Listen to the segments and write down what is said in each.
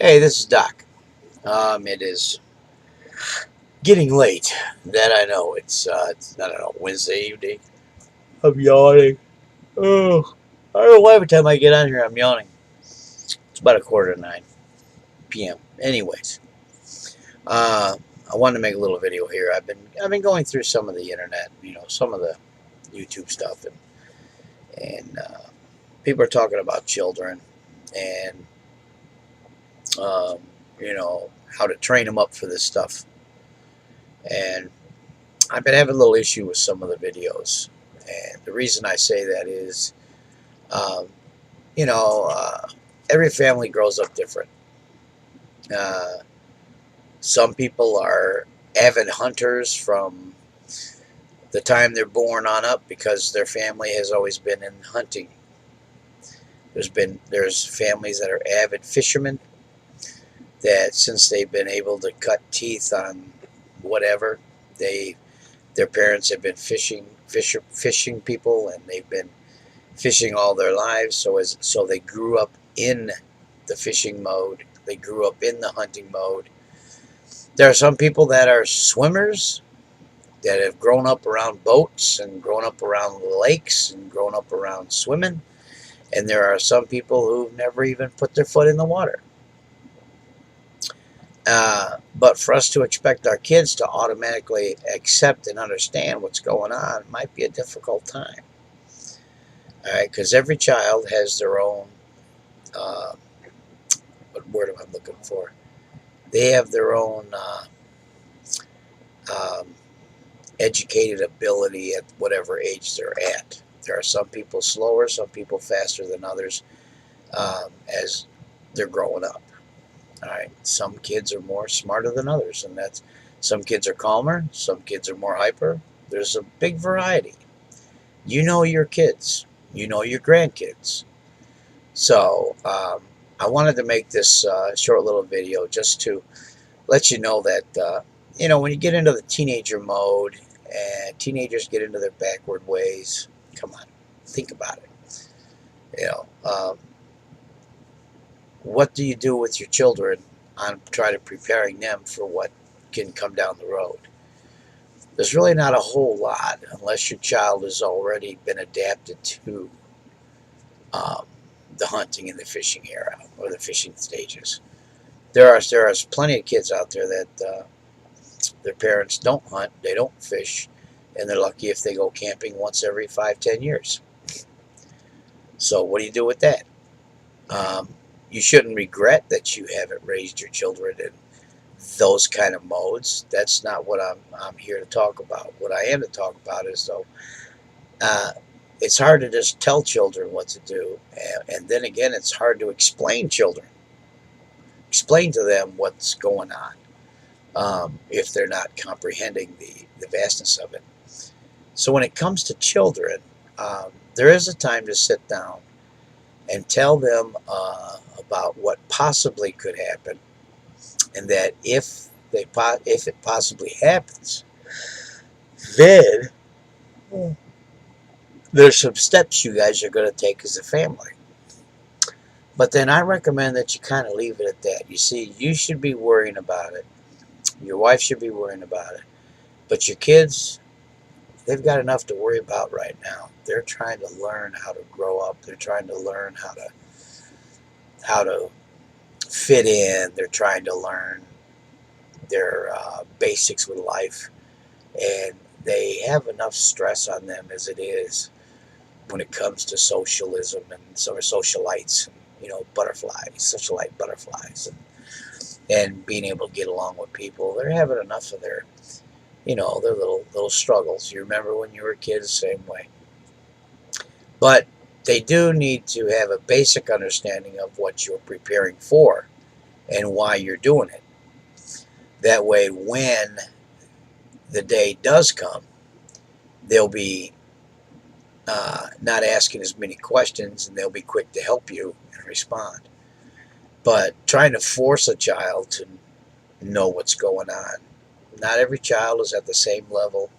Hey, this is Doc. It is getting late. That I know. It's I don't know, Wednesday evening. I'm yawning. Oh, I don't know why every time I get on here I'm yawning. It's about a quarter to 9 p.m. Anyways, uh, I wanted to make a little video here. I've been going through some of the internet, some of the YouTube stuff, and people are talking about children and um, how to train them up for this stuff. And I've been having a little issue with some of the videos. And the reason I say that is, um, you know, uh, every family grows up different. Uh, some people are avid hunters from the time they're born on up because their family has always been in hunting. There's families that are avid fishermen that since they've been able to cut teeth on whatever, they their parents have been fishing people, and they've been fishing all their lives. So they grew up in the fishing mode. They grew up in the hunting mode. There are some people that are swimmers that have grown up around boats and grown up around lakes and grown up around swimming. And there are some people who've never even put their foot in the water. But for us to expect our kids to automatically accept and understand what's going on might be a difficult time. All right, because every child has their own, uh, what word am I looking for? They have their own um, educated ability at whatever age they're at. There are some people slower, some people faster than others as they're growing up. All right, some kids are more smarter than others, and that's some kids are calmer, some kids are more hyper. There's a big variety. You know your kids, you know your grandkids. So I wanted to make this short little video just to let you know that when you get into the teenager mode and teenagers get into their backward ways, come on, think about it. You know, what do you do with your children on trying to preparing them for what can come down the road? There's really not a whole lot unless your child has already been adapted to um, the hunting and the fishing era or the fishing stages. There are plenty of kids out there that their parents don't hunt, they don't fish, and they're lucky if they go camping once every 5-10 years. So what do you do with that? You shouldn't regret that you haven't raised your children in those kind of modes. That's not what I'm here to talk about. What I am to talk about is, though, uh, it's hard to just tell children what to do, and then again, it's hard to explain to them what's going on if they're not comprehending the vastness of it. So when it comes to children, there is a time to sit down and tell them about what possibly could happen, and that if it possibly happens, then there's some steps you guys are going to take as a family. But then I recommend that you kind of leave it at that. You see, you should be worrying about it. Your wife should be worrying about it. But your kids, they've got enough to worry about right now. They're trying to learn how to grow up. They're trying to learn how to fit in. They're trying to learn their basics with life. And they have enough stress on them as it is when it comes to socialism and some socialites, socialite butterflies, and being able to get along with people. They're having enough of their little struggles. You remember when you were kids, same way. But they do need to have a basic understanding of what you're preparing for and why you're doing it. That way, when the day does come, they'll be not asking as many questions, and they'll be quick to help you and respond. But trying to force a child to know what's going on, not every child is at the same level.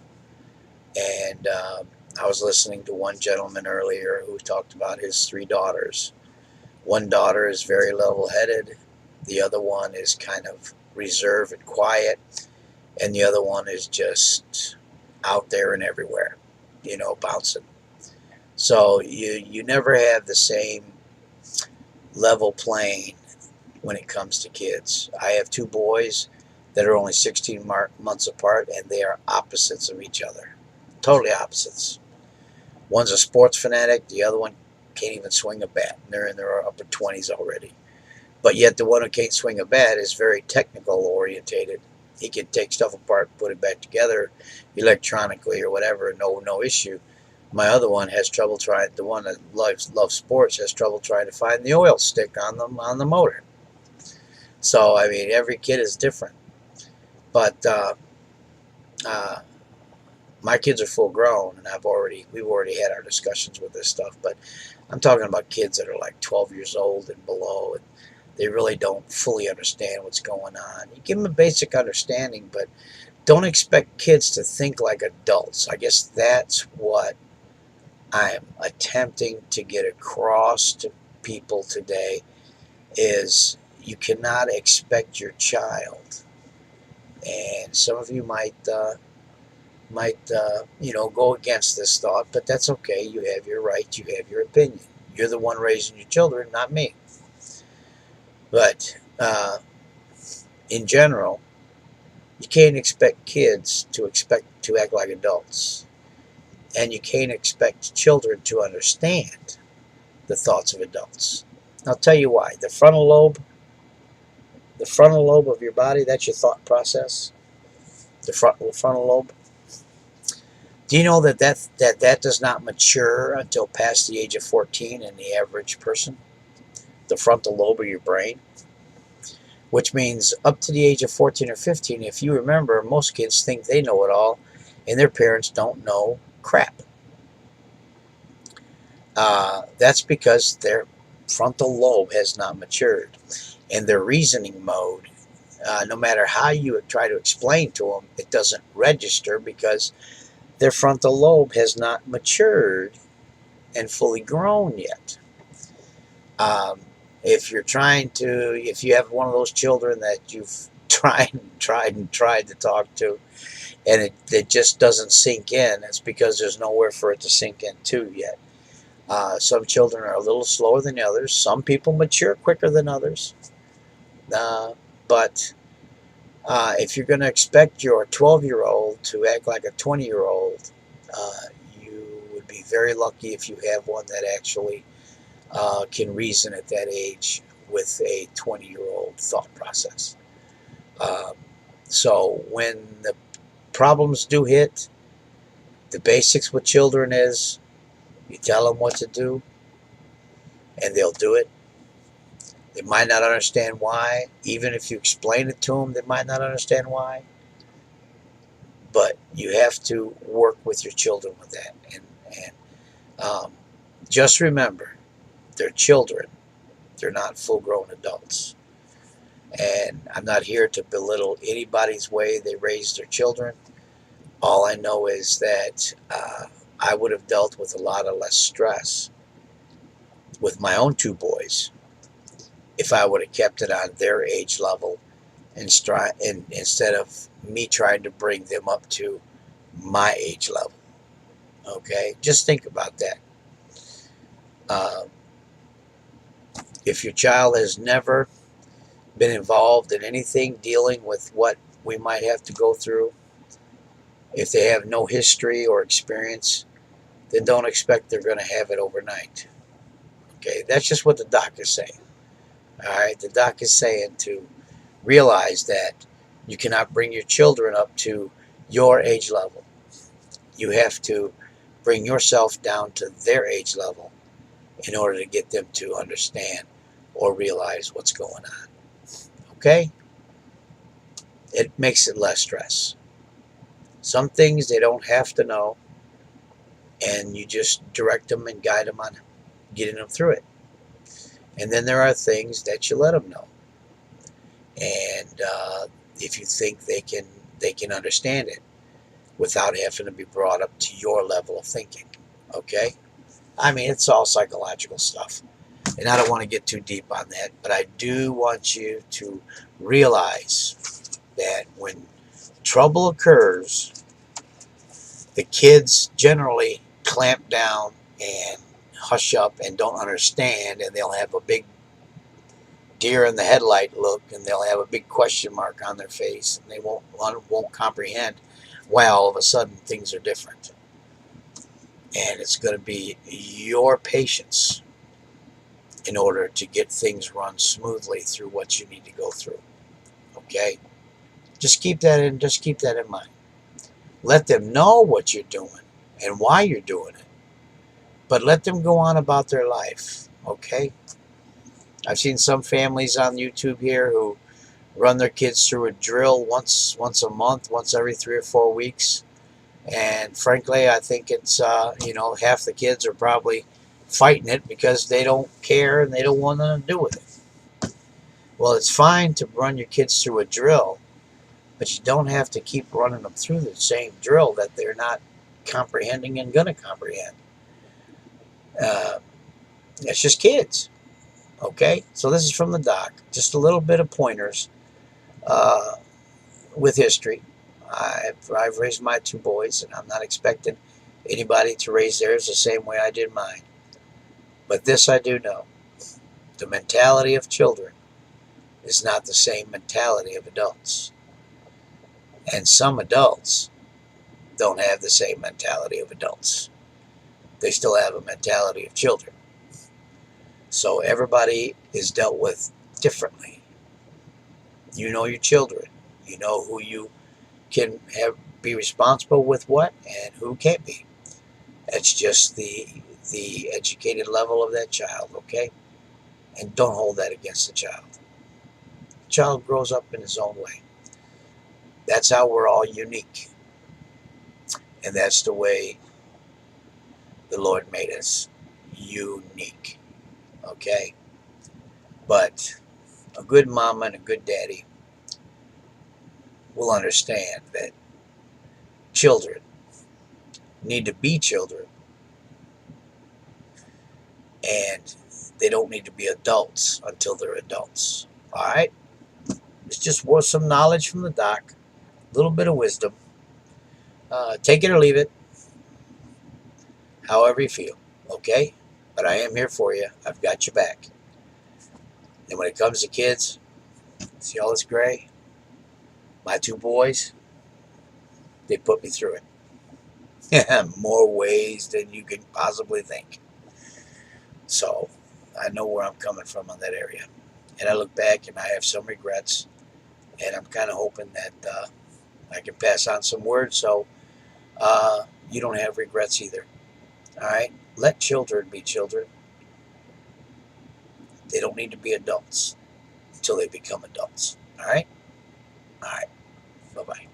And I was listening to one gentleman earlier who talked about his 3 daughters. One daughter is very level-headed. The other one is kind of reserved and quiet. And the other one is just out there and everywhere, bouncing. So you never have the same level playing when it comes to kids. I have two boys that are only 16 months apart, and they are opposites of each other. Totally opposites. One's a sports fanatic, the other one can't even swing a bat. They're in their upper 20s already. But yet the one who can't swing a bat is very technical orientated. He can take stuff apart and put it back together electronically or whatever, no issue. My other one has trouble trying. The one that loves sports has trouble trying to find the oil stick on the motor. So I mean, every kid is different. But my kids are full grown, and we've already had our discussions with this stuff. But I'm talking about kids that are like 12 years old and below, and they really don't fully understand what's going on. You give them a basic understanding, but don't expect kids to think like adults. I guess that's what I'm attempting to get across to people today, is you cannot expect your child. And some of you might go against this thought, but that's okay. You have your right. You have your opinion. You're the one raising your children, not me. But in general, you can't expect kids to act like adults, and you can't expect children to understand the thoughts of adults. I'll tell you why. The frontal lobe of your body, that's your thought process. The frontal lobe. Do you know that does not mature until past the age of 14 in the average person? The frontal lobe of your brain. Which means up to the age of 14 or 15, if you remember, most kids think they know it all, and their parents don't know crap. That's because their frontal lobe has not matured. And their reasoning mode, no matter how you try to explain to them, it doesn't register because their frontal lobe has not matured and fully grown yet. If you have one of those children that you've tried to talk to, and it just doesn't sink in, it's because there's nowhere for it to sink into yet. Some children are a little slower than others. Some people mature quicker than others. But if you're going to expect your 12-year-old to act like a 20-year-old, you would be very lucky if you have one that actually can reason at that age with a 20-year-old thought process. So when the problems do hit, the basics with children is you tell them what to do, and they'll do it. They might not understand why. Even if you explain it to them, they might not understand why. But you have to work with your children with that. And just remember, they're children. They're not full-grown adults. And I'm not here to belittle anybody's way they raise their children. All I know is that I would have dealt with a lot of less stress with my own two boys if I would have kept it on their age level instead of me trying to bring them up to my age level. Okay? Just think about that. If your child has never been involved in anything dealing with what we might have to go through, if they have no history or experience, then don't expect they're going to have it overnight. Okay, that's just what the doc is saying. All right, the doc is saying to realize that you cannot bring your children up to your age level. You have to bring yourself down to their age level in order to get them to understand or realize what's going on. Okay? It makes it less stress. Some things they don't have to know, and you just direct them and guide them on getting them through it. And then there are things that you let them know. And if you think they can understand it without having to be brought up to your level of thinking. Okay? I mean, it's all psychological stuff. And I don't want to get too deep on that, but I do want you to realize that when trouble occurs, the kids generally clamp down and hush up and don't understand, and they'll have a big deer in the headlight look, and they'll have a big question mark on their face, and they won't comprehend why all of a sudden things are different. And it's going to be your patience in order to get things run smoothly through what you need to go through. Okay? Just keep that in mind. Let them know what you're doing and why you're doing it, but let them go on about their life. Okay? I've seen some families on YouTube here who run their kids through a drill once a month, once every 3 or 4 weeks. And frankly, I think it's, half the kids are probably fighting it because they don't care and they don't want nothing to do with it. Well, it's fine to run your kids through a drill, but you don't have to keep running them through the same drill that they're not comprehending and going to comprehend. It's just kids. Okay? So this is from the doc. Just a little bit of pointers with history. I've raised my 2 boys, and I'm not expecting anybody to raise theirs the same way I did mine. But this I do know. The mentality of children is not the same mentality of adults. And some adults don't have the same mentality of adults. They still have a mentality of children. So everybody is dealt with differently. You know your children. You know who you can be responsible with what and who can't be. It's just the educated level of that child, okay? And don't hold that against the child. The child grows up in his own way. That's how we're all unique. And that's the way the Lord made us unique, okay? But a good mama and a good daddy will understand that children need to be children, and they don't need to be adults until they're adults. All right? It's just worth some knowledge from the doc, a little bit of wisdom. Take it or leave it, however you feel, okay? But I am here for you. I've got your back. And when it comes to kids, see all this gray? My 2 boys, they put me through it. More ways than you can possibly think. So I know where I'm coming from on that area. And I look back and I have some regrets. And I'm kind of hoping that I can pass on some words so you don't have regrets either. All right? Let children be children. They don't need to be adults until they become adults. All right? All right. Bye-bye.